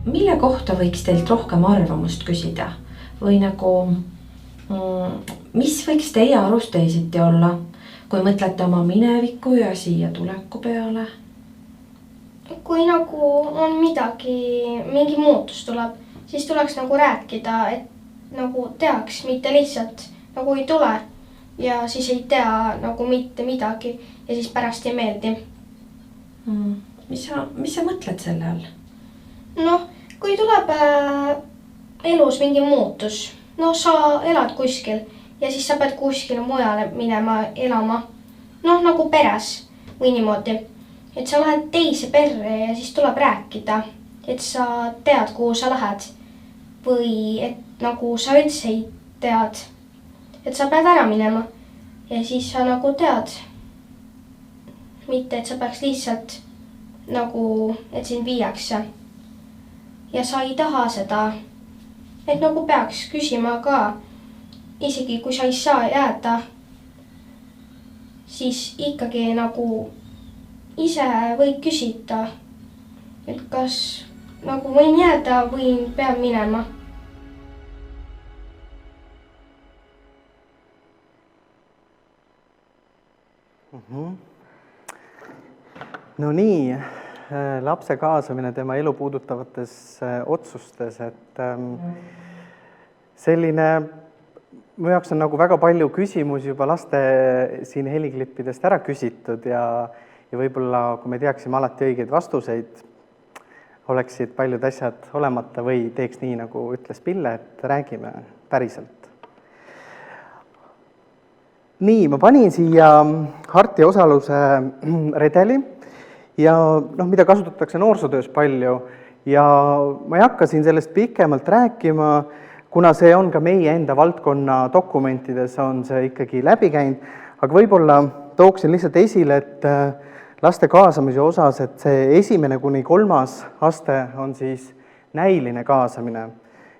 mille kohta võiks teilt rohkem arvamust küsida või nagu, mis võiks teie arust teisiti olla, kui mõtlete oma mineviku ja siia tuleku peale? Kui nagu on mingi muutus tuleb, siis tuleks nagu rääkida, et nagu teaks, mitte lihtsalt nagu ei tule ja siis ei tea nagu mitte midagi ja siis pärast ei meeldi. Mis sa mõtled selle all? Noh, kui tuleb elus mingi muutus, sa elad kuskil ja siis sa pead kuskile mujale minema elama, nagu peres või niimoodi. Et sa lähed teise perre ja siis tuleb rääkida, et sa tead, kuhu sa lähed või et nagu sa üldse ei tead, et sa pead ära minema ja siis sa nagu tead, mitte et sa peaks lihtsalt nagu, et sind viiakse ja sa ei taha seda, et nagu peaks küsima ka, isegi kui sa ei saa jääda, siis ikkagi nagu ise võid küsida, et kas nagu võin jääda või pean minema. No nii, lapse kaasamine tema elu puudutavates otsustes, et selline, mu jaoks on nagu väga palju küsimusi juba laste siin heliklippidest ära küsitud ja võib-olla, kui me teaksime alati õigeid vastuseid, oleksid paljud asjad olemata või teeks nii, nagu ütles Pille, et räägime päriselt. Nii, ma panin siia Harti osaluse redeli ja mida kasutatakse noorsootöös palju ja ma ei hakka siin sellest pikemalt rääkima, kuna see on ka meie enda valdkonna dokumentides on see ikkagi läbi käinud, aga võib-olla tooksin lihtsalt esile, et laste kaasamise osas, et see 1. kuni 3. aste on siis näiline kaasamine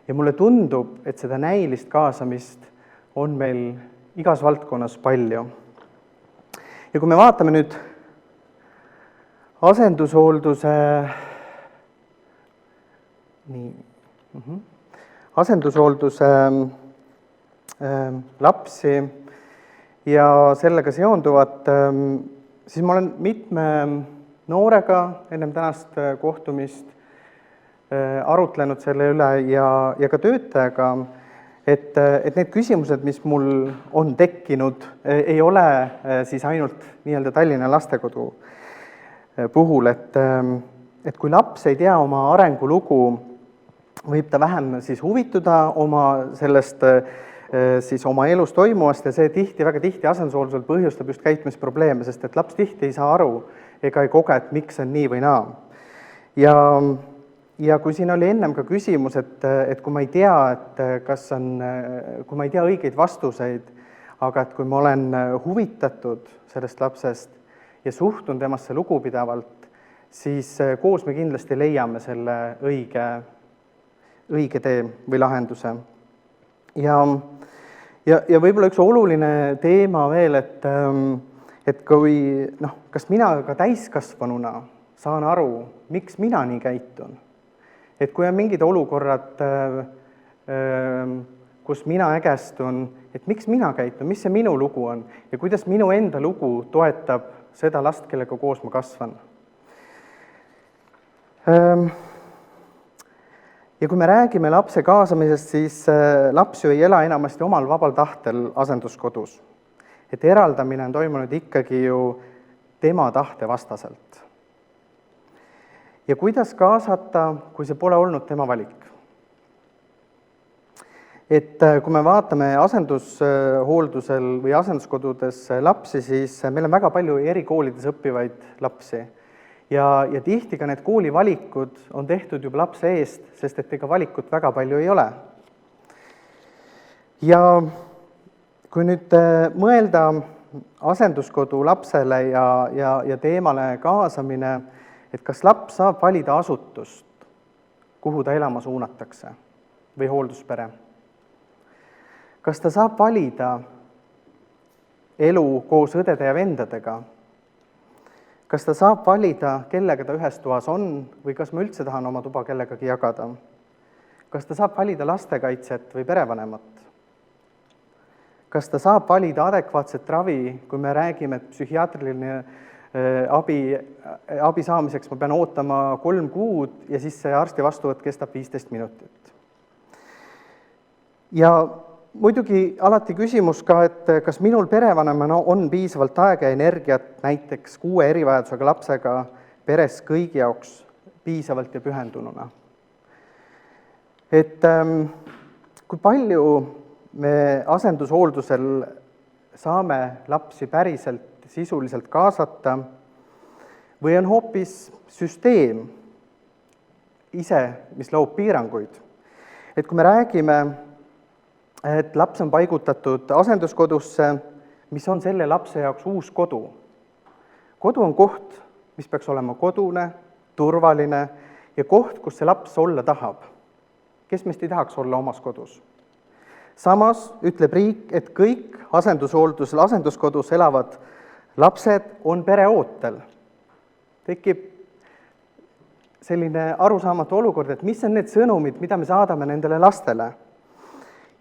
ja mulle tundub, et seda näilist kaasamist on meil igas valdkonnas palju. Ja kui me vaatame nüüd asendushoolduse lapsi ja sellega seonduvat, siis ma olen mitme noorega ennem tänast kohtumist arutlenud selle üle ja ka töötajaga, et need küsimused, mis mul on tekkinud, ei ole siis ainult nii-öelda Tallinna lastekodu puhul, et kui laps ei tea oma arengulugu, võib ta vähem siis huvituda oma sellest siis oma elus toimuvast ja see väga tihti asendushooldusel põhjustab just käitumisprobleeme, sest et laps tihti ei saa aru ega ei koge, et miks on nii või naa. Ja kui siin oli ennem ka küsimus, et kui ma ei tea, kui ma ei tea õigeid vastuseid, aga et kui ma olen huvitatud sellest lapsest ja suhtun temasse lugupidavalt, siis koos me kindlasti leiame selle õige tee või lahenduse. Ja võib-olla üks oluline teema veel, et kui, kas mina ka täiskasvanuna saan aru, miks mina nii käitun. Et kui on mingid olukorrad, kus mina ägestun, et miks mina käitun, mis see minu lugu on ja kuidas minu enda lugu toetab seda last, kellega koos ma kasvan. Ja kui me räägime lapse kaasamisest, siis laps ju ei ela enamasti omal vabal tahtel asenduskodus. Et eraldamine on toimunud ikkagi ju tema tahte vastaselt. Ja kuidas kaasata, kui see pole olnud tema valik? Et kui me vaatame asendushooldusel või asenduskodudes lapsi, siis meil on väga palju erikoolides õppivaid lapsi. Ja tihti ka need koolivalikud on tehtud juba lapse eest, sest et ega valikut väga palju ei ole. Ja kui nüüd mõelda asenduskodu lapsele ja teemale kaasamine, et kas laps saab valida asutust, kuhu ta elama suunatakse või hoolduspere. Kas ta saab valida elu koos õdede ja vendadega? kas ta saab valida, kellega ta ühes toas on või kas ma üldse tahan oma tuba kellegagi jagada? Kas ta saab valida lastekaitset või perevanemat? Kas ta saab valida adekvaatset ravi, kui me räägime, et psühhiaatriline abi saamiseks ma pean ootama 3 kuud ja siis see arsti vastuvõtt kestab 15 minutit. Ja muidugi alati küsimus ka, et kas minul perevanemana on piisavalt aega ja energiat näiteks 6 erivajadusega lapsega peres kõigi jaoks piisavalt ja pühendununa. Et kui palju me asendushooldusel saame lapsi päriselt sisuliselt kaasata või on hoopis süsteem ise, mis loob piiranguid. Et kui me räägime, et laps on paigutatud asenduskodusse, mis on selle lapse jaoks uus kodu. Kodu on koht, mis peaks olema kodune, turvaline ja koht, kus see laps olla tahab. Kes meist ei tahaks olla omas kodus? Samas ütleb riik, et kõik asendushooldusel asenduskodus elavad lapsed on pereootel. Tekib selline arusaamatu olukord, et mis on need sõnumid, mida me saadame nendele lastele.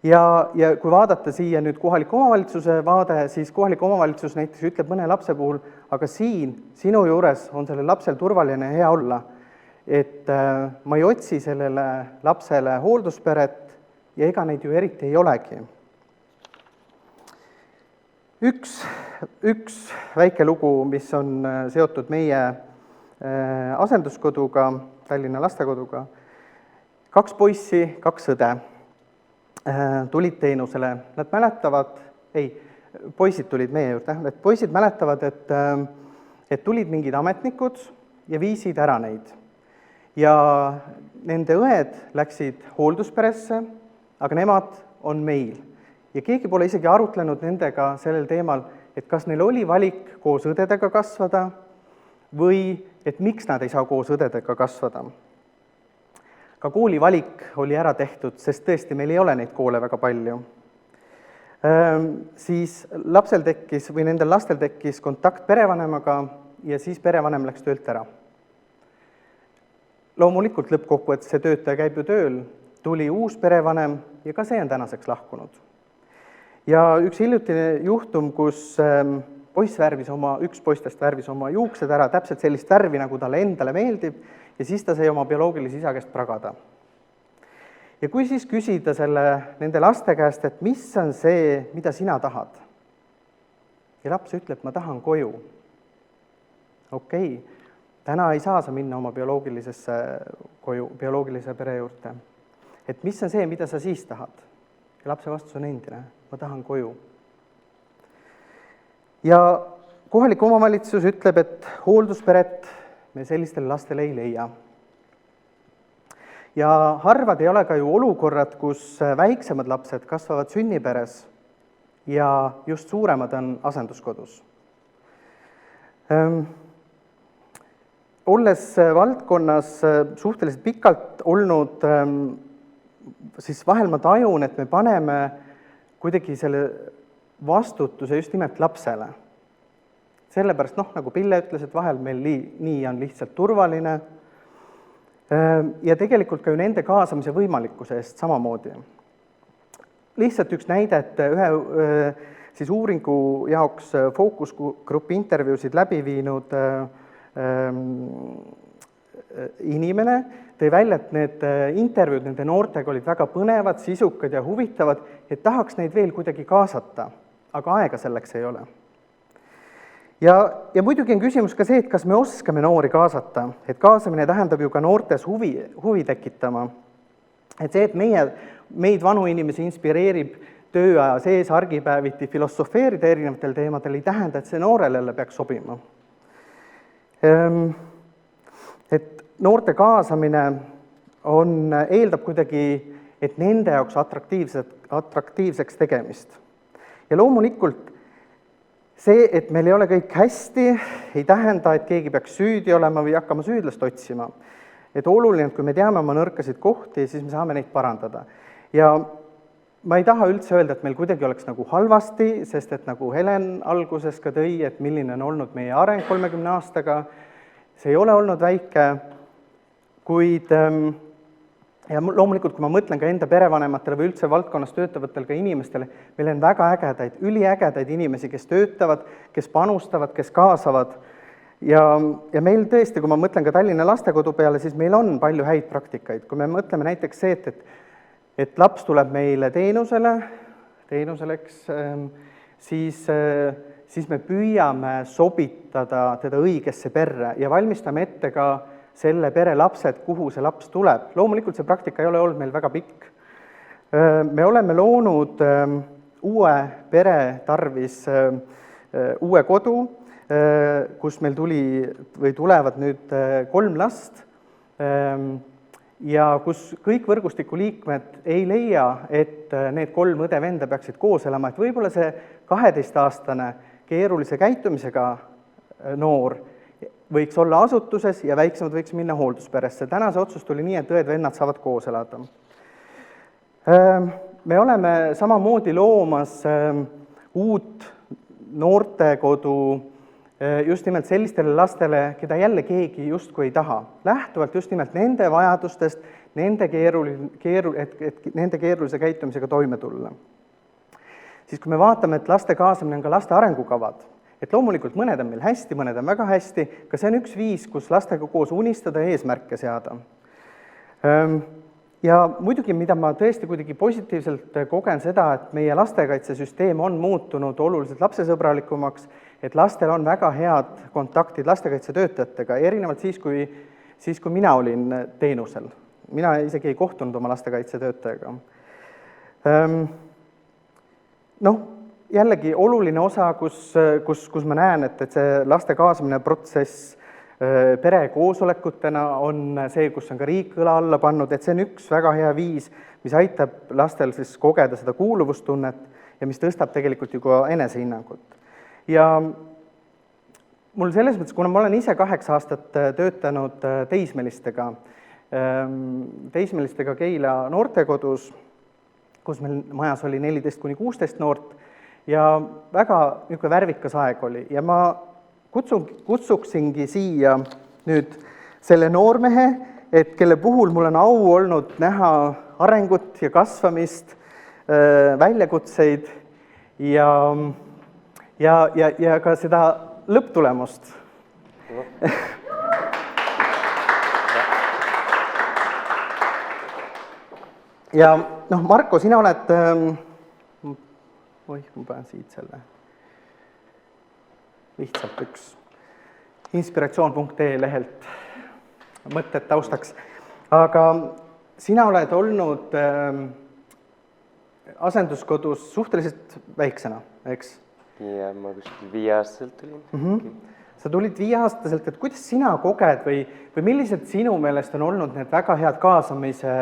Ja kui vaadata siia nüüd kohaliku omavalitsuse vaade, siis kohalik omavalitsus näiteks ütleb mõne lapse puhul, aga siin, sinu juures on sellel lapsel turvaline hea olla. Et ma ei otsi sellele lapsele hooldusperet ja ega neid ju eriti ei olegi. Üks väike lugu, mis on seotud meie asenduskoduga, Tallinna lastekoduga. 2 poissi, 2 õde tulid teenusele. Nad mäletavad, poisid tulid meie juurde, et poisid mäletavad, et tulid mingid ametnikud ja viisid ära neid. Ja nende õed läksid hooldusperesse, aga nemad on meil. Ja keegi pole isegi arutlenud nendega sellel teemal, et kas neil oli valik koos õdedega kasvada või et miks nad ei saa koos õdedega kasvada. Ka kooli valik oli ära tehtud, sest tõesti meil ei ole neid koole väga palju. Siis lapsel tekkis või nendel lastel tekkis kontakt perevanemaga ja siis perevanem läks töölt ära. Loomulikult lõppkokkuvõttes see töötaja käib ju tööl, tuli uus perevanem ja ka see on tänaseks lahkunud. Ja üks hiljutine juhtum, kus üks poistest värvis oma juuksed ära täpselt sellist värvi, nagu talle endale meeldib, ja siis ta sai oma bioloogilise isa käest pragada. Ja kui siis küsida nende laste käest, et mis on see, mida sina tahad? Ja laps ütleb, ma tahan koju. Okei, täna ei saa sa minna oma bioloogilise pere juurde. Et mis on see, mida sa siis tahad? Ja lapse vastus on endine, ma tahan koju. Ja kohalik omavalitsus ütleb, et hooldusperet me sellistele lastele ei leia. Ja harvad ei ole ka ju olukorrad, kus väiksemad lapsed kasvavad sünniperes ja just suuremad on asenduskodus. Olles valdkonnas suhteliselt pikalt olnud, siis vahel ma tajun, et me paneme kuidagi selle vastutuse just nimelt lapsele. Sellepärast, nagu Pille ütles, et vahel meil nii on lihtsalt turvaline ja tegelikult ka ju nende kaasamise võimalikkuse eest samamoodi. Lihtsalt üks näide, et ühe uuringu jaoks fookusgrupi intervjuusid läbi viinud inimene tõi välja, et need intervjuud nende noortega olid väga põnevad, sisukad ja huvitavad, et tahaks neid veel kuidagi kaasata, aga aega selleks ei ole. Ja muidugi on küsimus ka see, et kas me oskame noori kaasata, et kaasamine tähendab ju ka noortes huvi tekitama. Et see, et meid vanu inimesi inspireerib tööaja sees argipäeviti filosofeerida erinevatel teemadel, ei tähenda, et see noorele peaks sobima. Et noorte kaasamine eeldab kuidagi, et nende jaoks atraktiivseks tegemist. Ja loomulikult see, et meil ei ole kõik hästi, ei tähenda, et keegi peaks süüdi olema või hakkama süüdlast otsima. Et oluline, et kui me teame oma nõrkasid kohti, siis me saame neid parandada. Ja ma ei taha üldse öelda, et meil kuidagi oleks nagu halvasti, sest et nagu Helen alguses ka tõi, et milline on olnud meie areng 30 aastaga, see ei ole olnud väike, kuid ja loomulikult, kui ma mõtlen ka enda perevanematele või üldse valdkonnas töötavatele ka inimestele, meil on väga ägedaid, üliägedaid inimesi, kes töötavad, kes panustavad, kes kaasavad ja meil tõesti, kui ma mõtlen ka Tallinna lastekodu peale, siis meil on palju häid praktikaid, kui me mõtleme näiteks see, et laps tuleb meile teenuseleks, siis me püüame sobitada teda õigesse perre ja valmistame ette ka selle pere lapsed, kuhu see laps tuleb. Loomulikult see praktika ei ole olnud meil väga pikk. Me oleme loonud uue pere tarvis uue kodu, kus meil tulevad nüüd 3 last, ja kus kõik võrgustiku liikmed ei leia, et need 3 õde-venda peaksid koos elama, et võib-olla see 12-aastane keerulise käitumisega noor võiks olla asutuses ja väiksemad võiks minna hooldusperesse. Täna see otsus tuli nii, et õed-vennad saavad koos elada. Me oleme samamoodi loomas uut noortekodu just nimelt sellistele lastele, keda jälle keegi justkui ei taha. Lähtuvalt just nimelt nende vajadustest, nende keerulise käitumisega toime tulla. Siis kui me vaatame, et laste kaasamine on ka laste arengukavad, et loomulikult mõned on meil hästi, mõned on väga hästi, ka see on üks viis, kus lastega koos unistada ja eesmärke seada. Ja muidugi, mida ma tõesti kuidagi positiivselt kogen seda, et meie lastekaitsesüsteem on muutunud oluliselt lapsesõbralikumaks, et lastel on väga head kontaktid lastekaitsetöötajatega, erinevalt siis, kui mina olin teenusel. Mina isegi ei kohtunud oma lastekaitsetöötajaga. Jällegi oluline osa, kus ma näen, et see laste kaasamine protsess perekoosolekutena on see, kus on ka riik õla alla pannud, et see on üks väga hea viis, mis aitab lastel siis kogeda seda kuuluvustunnet ja mis tõstab tegelikult ju ka enesehinnangut. Ja mul selles mõttes, kuna ma olen ise 8 aastat töötanud teismelistega Keila noortekodus, kus meil majas oli 14–16 noort ja väga niisugune värvikas aeg oli ja ma kutsuksingi siia nüüd selle noormehe, et kelle puhul mul on au olnud näha arengut ja kasvamist, väljakutseid ja ka seda lõpptulemust. Ja Marko, sina oled, ma panen siit selle, lihtsalt üks inspiratsioon.ee lehelt mõtted taustaks, aga sina oled olnud asenduskodus suhteliselt väiksena, eks? Ja ma kuskil 5-aastaselt tulin. Sa tulid 5-aastaselt, et kuidas sina koged või millised sinu meelest on olnud need väga head kaasamise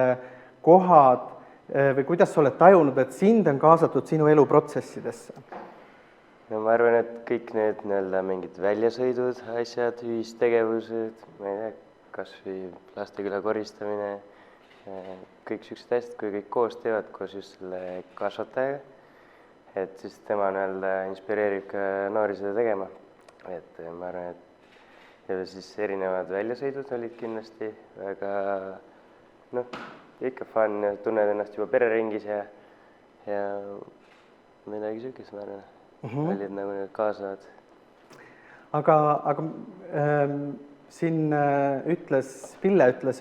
kohad või kuidas sa oled tajunud, et sind on kaasatud sinu eluprotsessidesse? No ma arvan, et kõik need mingid väljasõidud, asjad, ühistegevused, ma ei tea, kas või lasteküla koristamine, kõik sellised asjad, kui kõik koos teevad, koos just selle kasvatajaga, et siis tema inspireerib ka noori seda tegema. Et ma arvan, et ja siis erinevad väljasõidud olid kindlasti väga, ikka fun, tunned ennast juba pereringis ja midagi sükest, ma arvan. Olid nagu need kaasavad. Aga siin Pille ütles,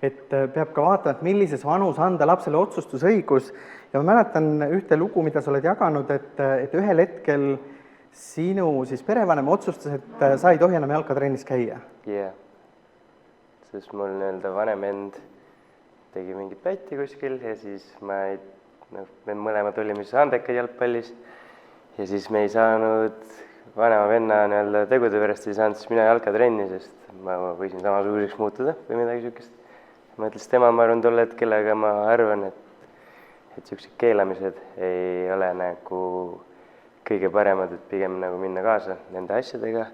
et peab ka vaatama, et millises vanus anda lapsele otsustusõigus. Ja ma mäletan ühte lugu, mida sa oled jaganud, et ühel hetkel sinu siis perevanem otsustas, et sa ei tohi enam jalkatrennis käia. Jah. Sest mul vanem end tegi mingit pätti kuskil ja siis me mõlemad olime siis andekad jalgpallis. Ja siis me ei saanud vanema venna tegude pärast, ei saanud siis mina jalkatrenni, sest ma võisin samasuguseks muutuda või midagi sükest. Ma ütles tema, ma arvan tolle, et kellega ma arvan, et sellised keelamised ei ole nagu kõige paremad, et pigem nagu minna kaasa nende asjadega,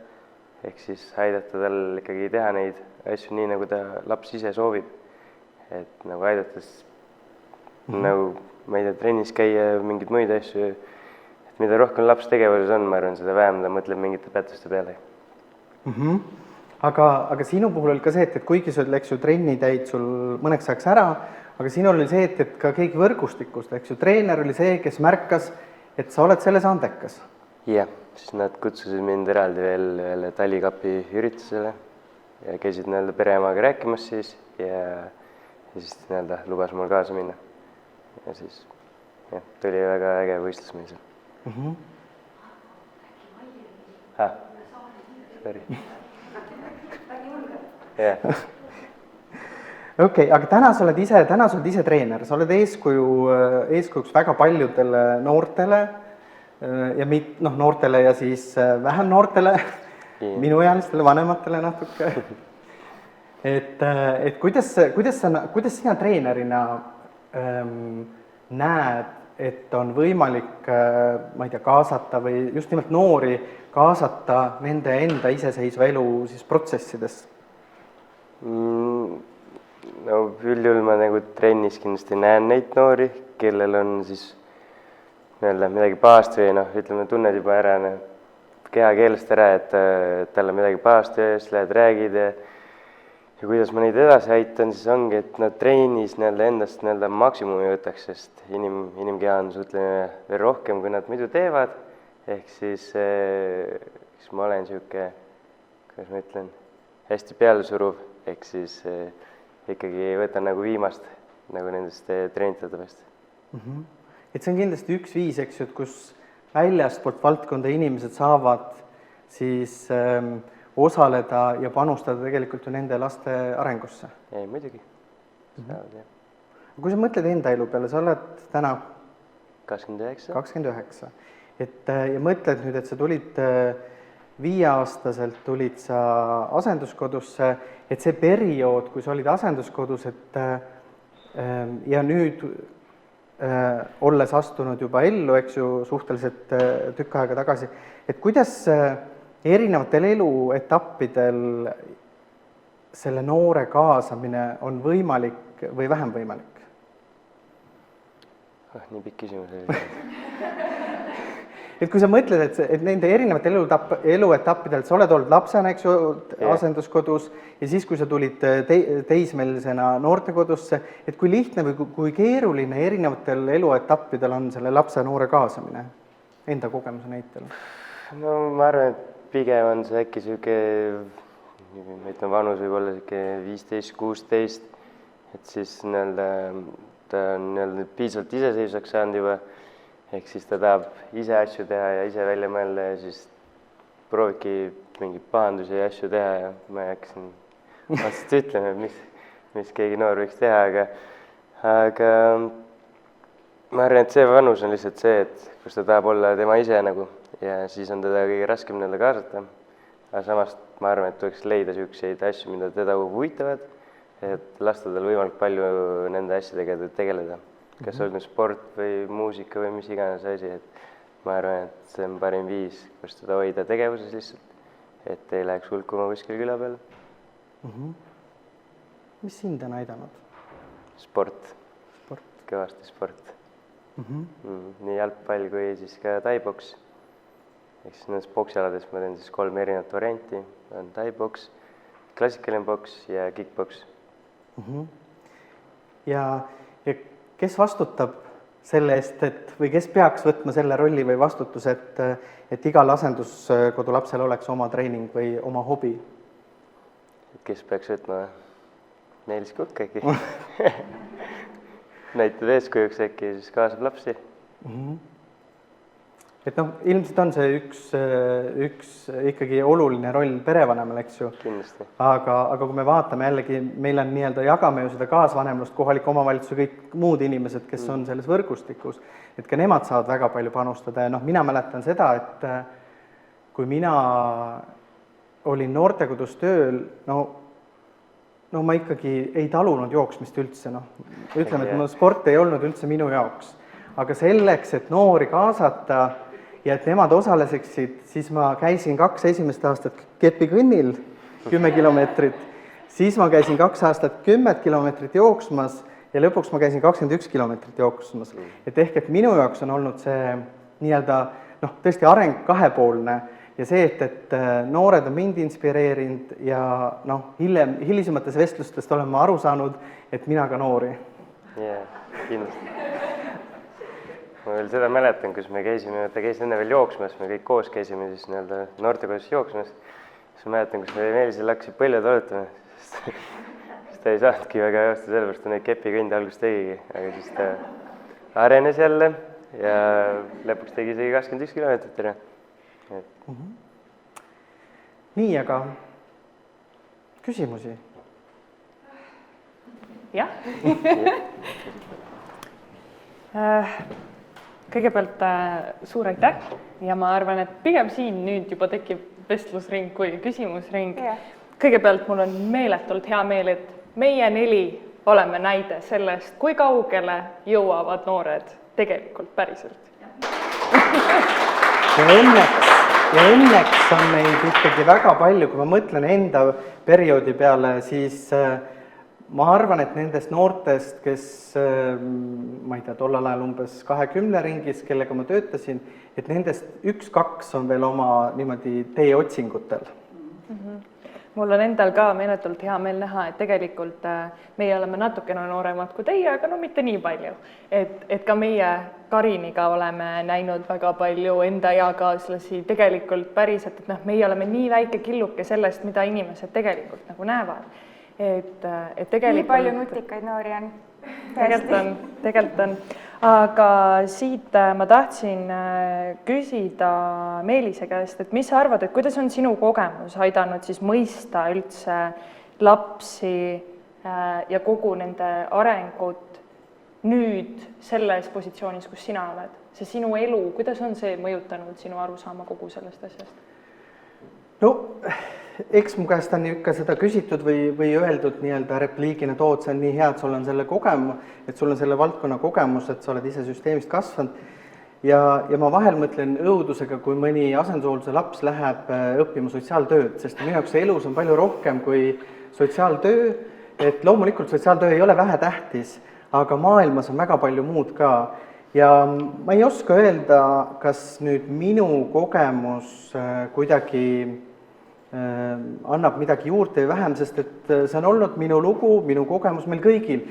ehk siis aidata tal ikkagi teha neid asju nii, nagu ta laps ise soovib. Et nagu aidates nagu ma ei tea, trennis käia, mingeid muid asju, et mida rohkem laps tegevuses on, ma arvan, seda vähem ta mõtleb mingite pätuste peale. aga sinu puhul oli ka see, et kuigi sul, eks ju, trenni täid sul mõneks ajaks ära, aga sinul oli see, et ka keegi võrgustikust, eks ju, treener oli see, kes märkas, et sa oled selles andekas. Jah, siis nad kutsusid mind eraldi veel ühele Talikapi üritusele ja käisid nii-öelda pereemaga rääkimas siis ja siis nii-öelda lubas mul kaasa minna. Ja siis jah, tuli väga äge võistlus meil seal. Sorry. Jah. Okei, aga täna sa oled ise treener, sa oled eeskujuks väga paljudele noortele ja noortele ja siis vähem noortele, minuealistele, vanematele natuke. Et kuidas sina treenerina näed, et on võimalik, ma ei tea, kaasata või just nimelt noori kaasata nende enda iseseisva elu siis protsessidest? No üldjuhul ma nagu trennis kindlasti näen neid noori, kellel on siis nii-öelda midagi pahast või ütleme, tunned juba ära kehakeelest ära, et tal on midagi pahast ja siis lähed räägid ja kuidas ma neid edasi aitan, siis ongi, et nad trennis endast maksimumi võtaks, sest inimkeha on suhtlemine veel rohkem, kui nad muidu teevad, ehk siis ma olen niisugune, kuidas ma ütlen, hästi pealesuruv, ehk siis ikkagi võtan nagu viimast nagu nendest treenitatavatest. Et see on kindlasti üks viis, eks ju, et kus väljastpoolt valdkonda inimesed saavad siis osaleda ja panustada tegelikult ju nende laste arengusse. Ei, muidugi. Kui sa mõtled enda elu peale, sa oled täna 29. Ja mõtled nüüd, et sa tulid 5-aastaselt tulid sa asenduskodusse, et see periood, kui sa olid asenduskodus, ja nüüd olles astunud juba ellu, eks ju, suhteliselt tükk aega tagasi, et kuidas erinevatel eluetappidel selle noore kaasamine on võimalik või vähem võimalik? Nii pikk küsimus oli. Et kui sa mõtled, et nende erinevatel eluetappidel, sa oled olnud lapsena, eks ju, asenduskodus ja siis, kui sa tulid teismelisena noortekodusse, et kui lihtne või kui keeruline erinevatel eluetappidel on selle lapse noore kaasamine enda kogemuse näitel? No ma arvan, et pigem on see äkki vanus võib olla 15-16, et siis ta on piisavalt iseseisvaks saanud juba, ehk siis ta tahab ise asju teha ja ise välja mõelda ja siis proovibki mingeid pahandusi ja asju teha ja ma ei hakka siin vastast ütlema, mis keegi noor võiks teha, aga ma arvan, et see vanus on lihtsalt see, et kus ta tahab olla tema ise nagu ja siis on teda kõige raskem kaasata. Aga samas ma arvan, et tuleks leida niisuguseid asju, mida teda huvitavad, et lasta tal võimalik palju nende asjadega tegeleda. Kas olgu sport või muusika või mis iganes asi, et ma arvan, et see on parim viis, kus teda hoida tegevuses lihtsalt, et ei läheks hulkuma kuskil küla peal. Mis sind on aidanud? Sport. Kõvasti sport. Nii jalgpall kui siis ka taiboks. Ehk siis nendes boksialades ma teen siis 3 erinevat varianti. On taiboks, klassikaline boks ja kickboks. Ja kes vastutab selle eest, või kes peaks võtma selle rolli või vastutuse, et igal asenduskodu lapsel oleks oma treening või oma hobi? Kes peaks võtma? Meelis Kukk äkki. Näitab eeskujuks äkki, siis kaasab lapsi. Et ilmselt on see üks ikkagi oluline roll perevanemal, eks ju. Kindlasti. Aga kui me vaatame jällegi, meil on jagame ju seda kaasvanemlust, kohaliku omavalitsuse kõik muud inimesed, kes on selles võrgustikus, et ka nemad saavad väga palju panustada ja mina mäletan seda, et kui mina olin noortekodus tööl, no ma ikkagi ei talunud jooksmist üldse, ütleme, et sport ei olnud üldse minu jaoks, aga selleks, et noori kaasata ja et nemad osaleseksid, siis ma käisin 2 esimest aastat kepikõnnil 10 kilomeetrit, siis ma käisin 2 aastat 10 kilomeetrit jooksmas ja lõpuks ma käisin 21 kilomeetrit jooksmas. Et ehk, et minu jaoks on olnud see nii-öelda tõesti areng kahepoolne ja see, et noored on mind inspireerinud ja hilisemates vestlustest olen ma aru saanud, et mina ka noori. Kindlasti. Ma veel seda mäletan, kus me käisime, ta käis enne veel jooksmas, me kõik koos käisime siis nii-öelda noortekoos jooksmas. Siis ma mäletan, kus me Meelisel hakkasid põljad valutama, sest ta ei saanudki väga joosta, sellepärast ta neid kepikõnde alguses tegigi, aga siis ta arenes jälle ja lõpuks tegi isegi 21 kilomeetrit ära. Nii, aga küsimusi? Jah. Kõigepealt suur aitäh ja ma arvan, et pigem siin nüüd juba tekib vestlusring kui küsimusring. Kõigepealt mul on meeletult hea meel, et meie 4 oleme näide sellest, kui kaugele jõuavad noored tegelikult päriselt. Ja õnneks on neid ikkagi väga palju, kui ma mõtlen enda perioodi peale, siis ma arvan, et nendest noortest, kes, ma ei tea, tollal ajal umbes 20 ringis, kellega ma töötasin, et nendest 1-2 on veel oma niimoodi teeotsingutel. Mul on endal ka meeletult hea meel näha, et tegelikult meie oleme natukene nooremad kui teie, aga mitte nii palju. Et ka meie Kariniga oleme näinud väga palju enda eakaaslasi tegelikult päriselt, et meie oleme nii väike killuke sellest, mida inimesed tegelikult nagu näevad. Et tegelikult, nii palju nutikaid noori on. Tegelikult on. Aga siit ma tahtsin küsida Meelise käest, et mis sa arvad, et kuidas on sinu kogemus aidanud siis mõista üldse lapsi ja kogu nende arengut nüüd selles positsioonis, kus sina oled? See sinu elu, kuidas on see mõjutanud sinu arusaama kogu sellest asjast? No, eks mu käest on ikka seda küsitud või öeldud nii-öelda repliigina tood, see on nii hea, et sul on selle et sul on selle valdkonna kogemus, et sa oled ise süsteemist kasvanud. Ja ma vahel mõtlen õudusega, kui mõni asendushoolduse laps läheb õppima sotsiaaltööd, sest minu jaoks elus on palju rohkem kui sotsiaaltöö, et loomulikult sotsiaaltöö ei ole vähetähtis, aga maailmas on väga palju muud ka. Ja ma ei oska öelda, kas nüüd minu kogemus kuidagi annab midagi juurde või vähem, sest et see on olnud minu lugu, minu kogemus, meil kõigil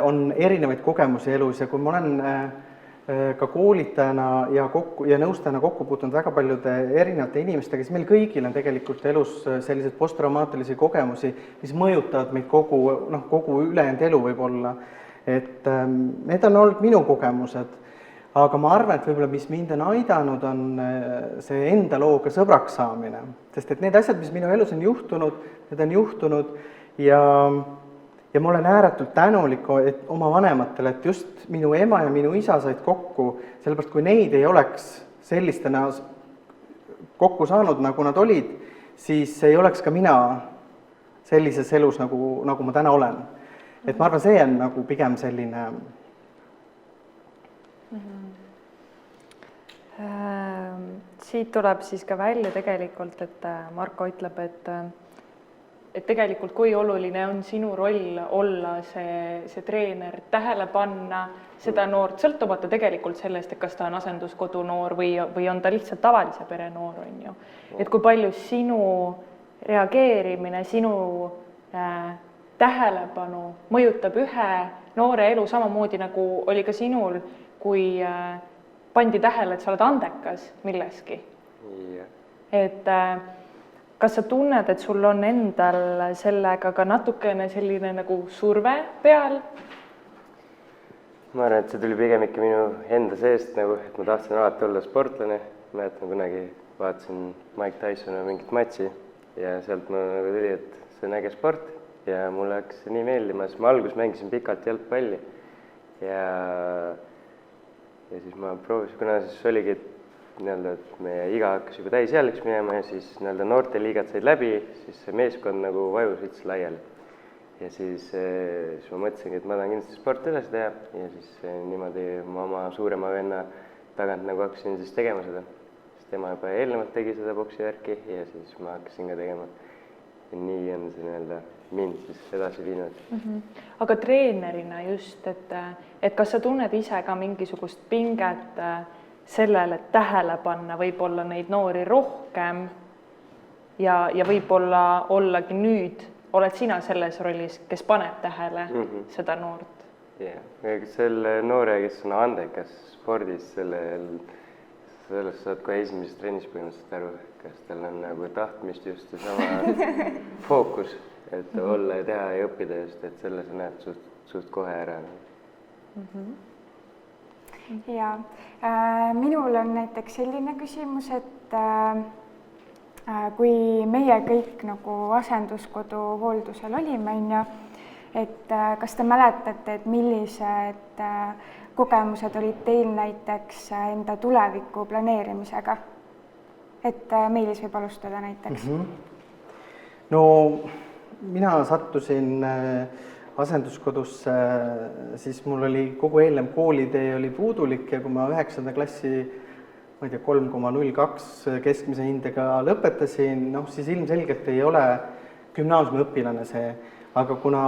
on erinevaid kogemusi elus ja kui ma olen ka koolitajana ja nõustajana kokku puutunud väga paljude erinevate inimestega, siis meil kõigil on tegelikult elus sellised posttraumaatilisi kogemusi, mis mõjutavad meid kogu ülejäänud elu võib-olla. Et need on olnud minu kogemused, aga ma arvan, et võib-olla mis mind on aidanud, on see enda looga sõbraks saamine. Sest et need asjad, mis minu elus on juhtunud, need on juhtunud ja ma olen ääretult tänulik oma vanematele, et just minu ema ja minu isa said kokku, sellepärast kui neid ei oleks sellistena kokku saanud, nagu nad olid, siis ei oleks ka mina sellises elus, nagu ma täna olen. Et ma arvan, see on nagu pigem selline... Siit tuleb siis ka välja tegelikult, et Marko ütleb, et tegelikult kui oluline on sinu roll olla see treener, tähele panna seda noort, sõltumata tegelikult sellest, et kas ta on asenduskodu noor või on ta lihtsalt tavalise pere noor, on ju. Et kui palju sinu reageerimine, sinu tähelepanu mõjutab ühe noore elu samamoodi, nagu oli ka sinul, kui pandi tähele, et sa oled andekas milleski. Et kas sa tunned, et sul on endal sellega ka natukene selline nagu surve peal? Ma arvan, et see tuli pigem ikka minu enda seest, et ma tahtsin alati olla sportlane. Ma kunagi vaatasin Mike Tysoni mingit matši ja sealt ma tuli, et see on äge sport. Ja mulle hakkas nii meeldima, sest ma alguses mängisin pikalt jalgpalli ja siis ma proovisin, kuna siis oligi, et meie iga hakkas juba täisjäljaks minema ja siis noorteliigad said läbi, siis see meeskond nagu vajus üldse laiali. Ja siis ma mõtlesingi, et ma tahan kindlasti sporti edasi teha ja siis niimoodi ma oma suurema venna tagant nagu hakkasin siis tegema seda. Sest tema juba eelnevalt tegi seda boksivärki ja siis ma hakkasin ka tegema. Ja nii on see mind siis edasi viinud. Aga treenerina just, et kas sa tunned ise ka mingisugust pinget sellele, et tähele panna võib-olla neid noori rohkem ja võib-olla ollagi nüüd, oled sina selles rollis, kes paneb tähele seda noort? Jah, selle noore, kes on andekas spordis, sellest saad kohe esimesest trennist põhimõtteliselt aru, kas tal on nagu tahtmist just sama fookus, et olla ja teha ja õppida just, et selle sa näed suht kohe ära. Ja minul on näiteks selline küsimus, et kui meie kõik nagu asenduskodu hooldusel olime, et kas te mäletate, et millised kogemused olid teil näiteks enda tuleviku planeerimisega? Et Meelis võib alustada näiteks. No mina sattusin asenduskodusse, siis mul oli kogu eelnev koolitee oli puudulik ja kui ma 9. klassi, ma ei tea, 3,02 keskmise hindega lõpetasin, siis ilmselgelt ei ole gümnaasiumiõpilane see, aga kuna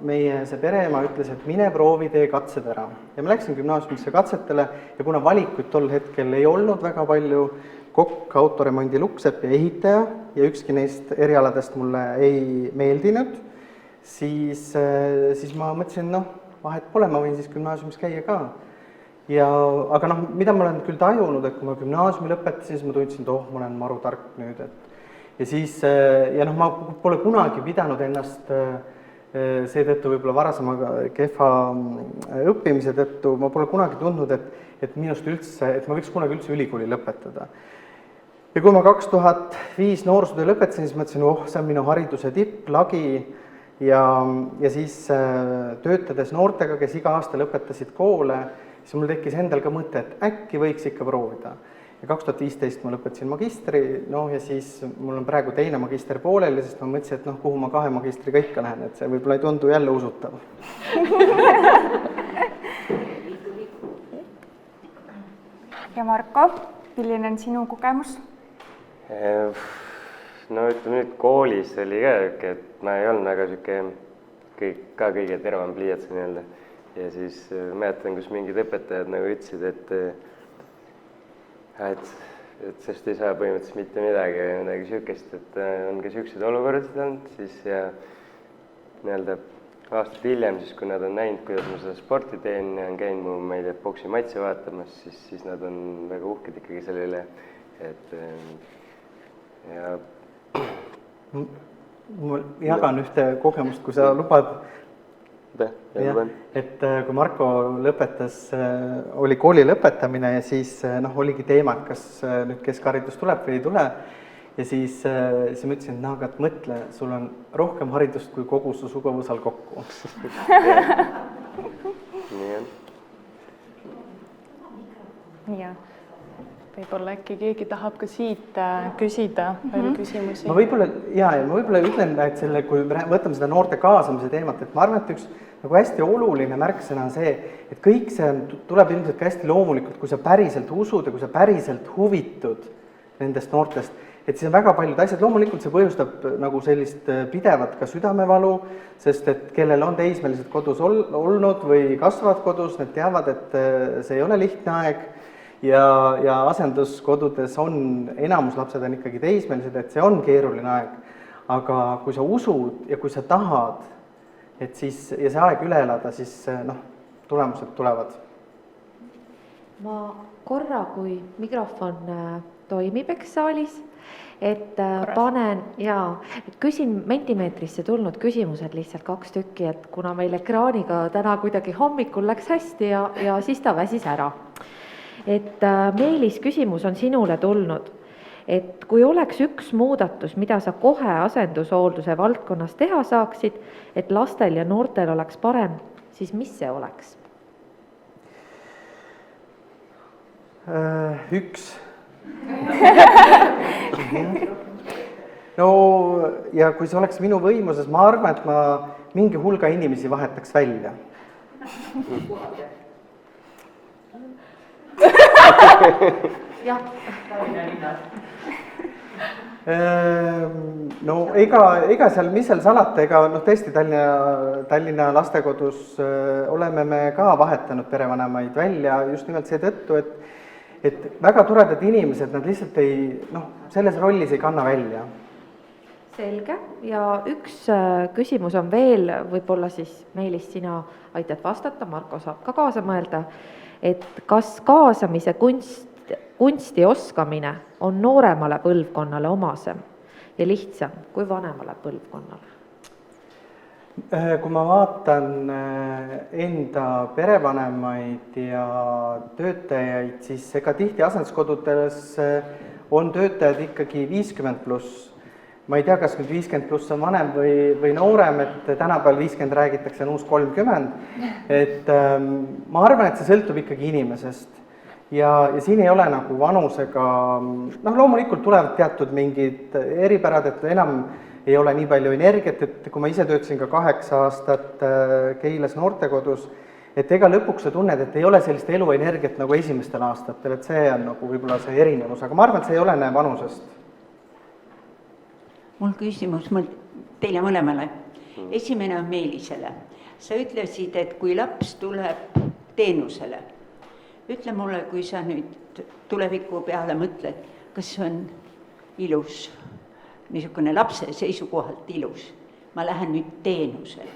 meie see pereema ütles, et mine proovi, tee katsed ära. Ja ma läksin gümnaasiumisse katsetele ja kuna valikuid tol hetkel ei olnud väga palju, kokk, autoremondi lukksepp ja ehitaja ja ükski neist erialadest mulle ei meeldinud, siis ma mõtlesin, vahet pole, ma võin siis gümnaasiumis käia ka. Aga mida ma olen küll tajunud, et kui ma gümnaasiumi lõpetasin, siis ma tundsin, et ma olen maru tark nüüd. Ja siis, ma pole kunagi pidanud ennast seetõttu võib-olla varasema kehva õppimise tõttu, ma pole kunagi tundnud, et minust üldse, et ma võiks kunagi üldse ülikooli lõpetada. Ja kui ma 2005 noorsootöö lõpetasin, siis mõtlesin, see on minu hariduse tipp, lagi ja siis töötades noortega, kes iga aasta lõpetasid koole, siis mul tekkis endal ka mõte, et äkki võiks ikka proovida. Ja 2015 ma lõpetasin magistri, ja siis mul on praegu teine magister pooleli, sest ma mõtlesin, et kuhu ma 2 magistriga ikka lähen, et see võib-olla ei tundu jälle usutav. Ja Marko, milline on sinu kogemus? No ütleme nüüd koolis oli ka, et ma ei olnud väga kõige tervam pliiats nii-öelda. Ja siis mäletan, kus mingid õpetajad nagu ütlesid, et sest ei saa põhimõtteliselt mitte midagi sihukest, et on ka sihukesed olukorrad olnud, siis ja nii-öelda aastat hiljem, siis kui nad on näinud, kuidas ma seda sporti teen ja on käinud mu, ma ei tea, poksimatsi vaatamas, siis nad on väga uhked ikkagi selle üle, et ja ma jagan ühte kogemust, kui sa lubad. Et kui Marko lõpetas, oli kooli lõpetamine ja siis oligi teema, et kas nüüd keskharidus tuleb või ei tule. Ja siis ma ütlesin, et aga mõtle, sul on rohkem haridust kui kogu su suguvõsal kokku. Nii. Võib-olla äkki keegi tahab ka siit küsida veel küsimusi. Ma võib-olla ütlen, et kui võtame seda noorte kaasamise teemat, et ma arvan, et üks nagu hästi oluline märksõna on see, et kõik see tuleb ilmselt ka hästi loomulikult, kui sa päriselt usud ja kui sa päriselt huvitud nendest noortest, et siis on väga paljud asjad, loomulikult see põhjustab nagu sellist pidevat ka südamevalu, sest et kellel on teismelised kodus olnud või kasvavad kodus, need teavad, et see ei ole lihtne aeg ja asenduskodudes on, enamus lapsed on ikkagi teismelised, et see on keeruline aeg. Aga kui sa usud ja kui sa tahad, et siis ja see aeg üle elada, siis tulemused tulevad. Ma korra, kui mikrofon toimib saalis, et küsin Mentimeetrisse tulnud küsimused lihtsalt 2 tükki, et kuna meil ekraaniga täna kuidagi hommikul läks hästi ja siis ta väsis ära. Et Meelis, küsimus on sinule tulnud, et kui oleks üks muudatus, mida sa kohe asendushoolduse valdkonnas teha saaksid, et lastel ja noortel oleks parem, siis mis see oleks? Üks. No ja kui see oleks minu võimuses, ma arvan, et ma mingi hulga inimesi vahetaks välja. Jah. No ega seal, mis seal salata, ega noh, tõesti Tallinna lastekodus oleme me ka vahetanud perevanemaid välja just nimelt seetõttu, et väga toredad inimesed, nad lihtsalt selles rollis ei kanna välja. Selge, ja üks küsimus on veel, võib-olla siis Meelis, sina aitad vastata, Marko saab ka kaasa mõelda, et kas kaasamise kunsti oskamine on nooremale põlvkonnale omasem ja lihtsam kui vanemale põlvkonnale? Kui ma vaatan enda perevanemaid ja töötajaid, siis ega tihti asenduskodudes on töötajad ikkagi 50+. Ma ei tea, kas nüüd 50+ on vanem või noorem, et tänapäeval 50 räägitakse, on uus 30. Et ma arvan, et see sõltub ikkagi inimesest. Ja siin ei ole nagu vanusega, loomulikult tulevad teatud mingid eripärad, et enam ei ole nii palju energiat, et kui ma ise töötasin ka 8 aastat Keilas noortekodus, et ega lõpuks sa tunned, et ei ole sellist eluenergiat nagu esimestel aastatel, et see on nagu võib-olla see erinevus, aga ma arvan, et see ei olene vanusest. Mul küsimus teile mõlemale. Esimene on Meelisele. Sa ütlesid, et kui laps tuleb teenusele, ütle mulle, kui sa nüüd tuleviku peale mõtled, kas see on ilus, niisugune lapse seisukohalt ilus. Ma lähen nüüd teenusele.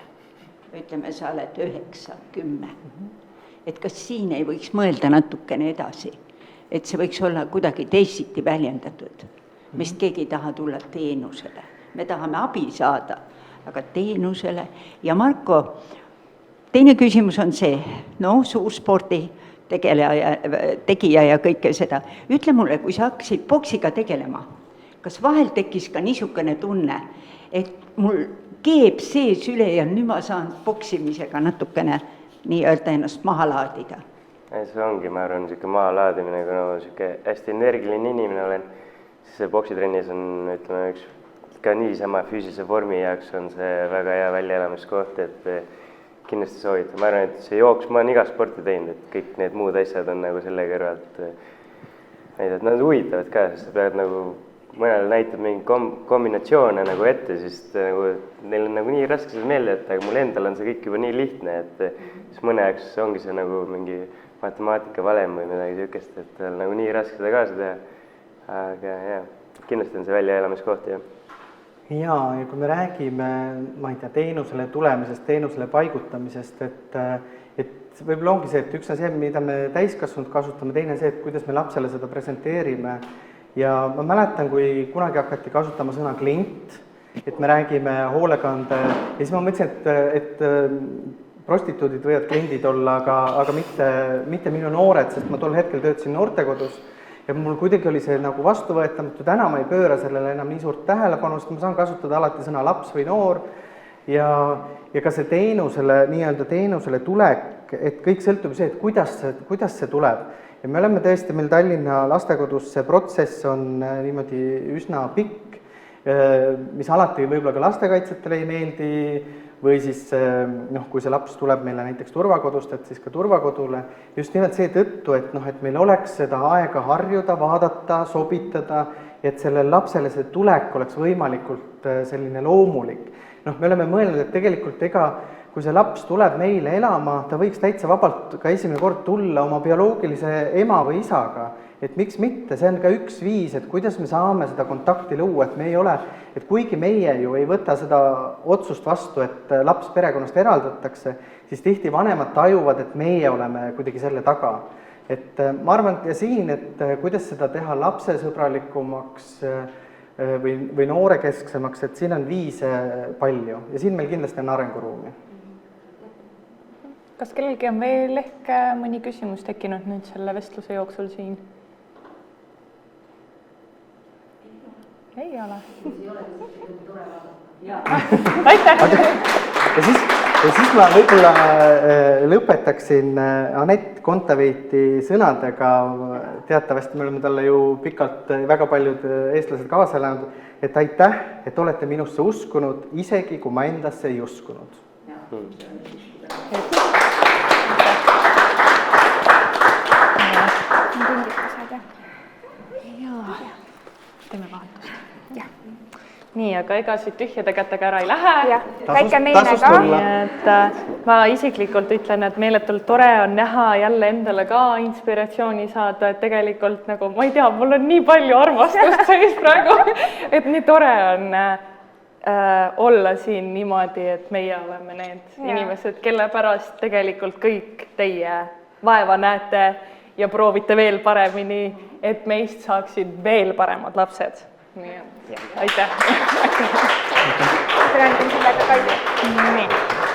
Ütleme, sa oled 9, 10. Et kas siin ei võiks mõelda natukene edasi, et see võiks olla kuidagi teisiti väljendatud. Meist keegi ei taha tulla teenusele. Me tahame abi saada, aga teenusele. Ja Marko, teine küsimus on see, suurspordi tegija ja kõike seda. Ütle mulle, kui sa hakkasid boksiga tegelema, kas vahel tekkis ka niisugune tunne, et mul keeb sees üle ja nüüd ma saan boksimisega natukene nii-öelda ennast maha laadida? See ongi, ma arvan, niisugune maha laadimine, kui niisugune hästi energiline inimene olen. See boksitrennis on, ütleme, ka niisama füüsilise vormi jaoks on see väga hea väljaelamiskoht, et kindlasti soovitan. Ma arvan, et see jooks, ma olen iga sporti teinud, et kõik need muud asjad on nagu selle kõrvalt, et nad huvitavad ka, sest sa pead nagu, mõnele näitab mingi kombinatsioone nagu ette, sest nagu, neil on nagu nii raske seda meelde jätta, aga mul endal on see kõik juba nii lihtne, et siis mõne jaoks ongi see nagu mingi matemaatika valem või midagi niisugust, et on nagu nii raske seda kaasa teha. Aga jah, kindlasti on see väljaelamiskoht, jah. Ja kui me räägime, ma ei tea, teenusele tulemisest, teenusele paigutamisest, et võib-olla ongi see, et üks on see, mida me täiskasvanud kasutame, teine see, et kuidas me lapsele seda presenteerime. Ja ma mäletan, kui kunagi hakati kasutama sõna klient, et me räägime hoolekande, ja siis ma mõtlesin, et prostituudid võivad kliendid olla, aga mitte minu noored, sest ma tol hetkel töötasin noortekodus. Ja mul kuidagi oli see nagu vastuvõetamatu, täna ma ei pööra sellele enam nii suurt tähelepanu, sest ma saan kasutada alati sõna laps või noor ja ka see teenusele tulek, et kõik sõltub see, et kuidas see tuleb. Ja me oleme tõesti, meil Tallinna lastekodus see protsess on niimoodi üsna pikk, mis alati võib-olla ka lastekaitsjatele ei meeldi, või siis kui see laps tuleb meile näiteks turvakodust, et siis ka turvakodule. Just nimelt see tõttu, et meil oleks seda aega harjuda, vaadata, sobitada, et sellel lapsele see tulek oleks võimalikult selline loomulik. Me oleme mõelnud, et tegelikult kui see laps tuleb meile elama, ta võiks täitsa vabalt ka esimene kord tulla oma bioloogilise ema või isaga. Et miks mitte, see on ka üks viis, et kuidas me saame seda kontakti luua, et me ei ole, et kuigi meie ju ei võta seda otsust vastu, et laps perekonnast eraldatakse, siis tihti vanemad tajuvad, et meie oleme kuidagi selle taga. Et ma arvan, ja siin, et kuidas seda teha lapsesõbralikumaks või noorekesksemaks, et siin on viise palju ja siin meil kindlasti on arenguruumi. Kas kellelgi on veel ehk mõni küsimus tekkinud nüüd selle vestluse jooksul siin? Ei ole. Aitäh! Ja siis ma võib-olla lõpetaksin Anett Kontaveiti sõnadega, teatavasti me oleme talle ju pikalt väga paljud eestlased kaasa elanud, et aitäh, et olete minusse uskunud, isegi kui ma endasse ei uskunud. Teeme vahetust. nii, aga ega siit tühjade kätega ära ei lähe. jah, väike meene tasus ka. tulla. Nii et ma isiklikult ütlen, et meeletult tore on näha jälle endale ka inspiratsiooni saada, et tegelikult nagu, ma ei tea, mul on nii palju armastust sees praegu, et nii tore on olla siin niimoodi, et meie oleme need inimesed, kelle pärast tegelikult kõik teie vaeva näete ja proovite veel paremini, et meist saaksid veel paremad lapsed. Nii et aitäh! Terendin sellega Kaidi. Nii.